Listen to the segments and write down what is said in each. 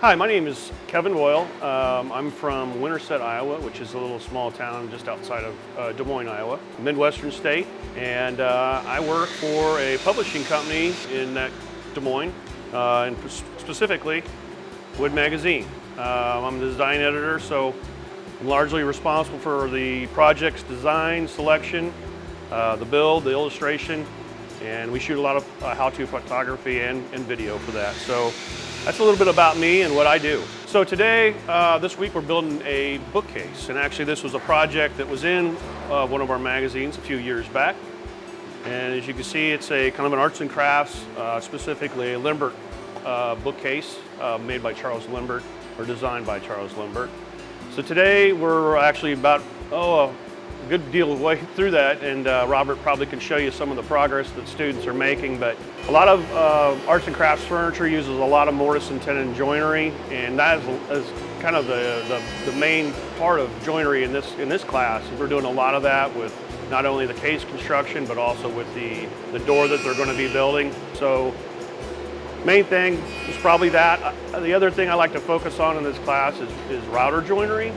Hi, my name is Kevin Boyle. I'm from Winterset, Iowa, which is a little small town just outside of Des Moines, Iowa, Midwestern state. And I work for a publishing company in Des Moines, and specifically Wood Magazine. I'm the design editor, so I'm largely responsible for the project's design, selection, the build, the illustration, and we shoot a lot of how-to photography and video for that. So that's a little bit about me and what I do. So today, this week, we're building a bookcase, and actually this was a project that was in one of our magazines a few years back. And as you can see, it's a kind of an arts and crafts, specifically a Limbert bookcase made by Charles Limbert, or designed by Charles Limbert. So today we're actually about, a good deal of way through that, and Robert probably can show you some of the progress that students are making. But a lot of arts and crafts furniture uses a lot of mortise and tenon joinery, and that is kind of the main part of joinery in this class. We're doing a lot of that with not only the case construction, but also with the door that they're going to be building. So main thing is probably that. The other thing I like to focus on in this class is router joinery.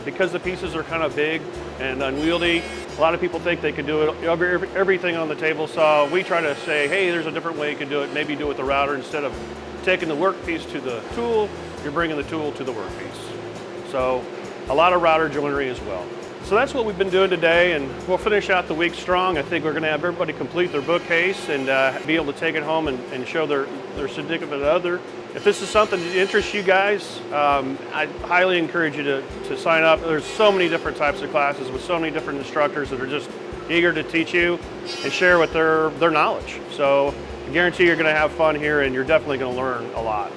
Because the pieces are kind of big and unwieldy, a lot of people think they can do it, everything on the table saw. We try to say, hey, there's a different way you can do it. Maybe do it with the router. Instead of taking the workpiece to the tool, you're bringing the tool to the workpiece. So a lot of router joinery as well. So that's what we've been doing today, and we'll finish out the week strong. I think we're going to have everybody complete their bookcase and be able to take it home and show their significant other. If this is something that interests you guys, I highly encourage you to sign up. There's so many different types of classes with so many different instructors that are just eager to teach you and share with their knowledge. So I guarantee you're going to have fun here, and you're definitely going to learn a lot.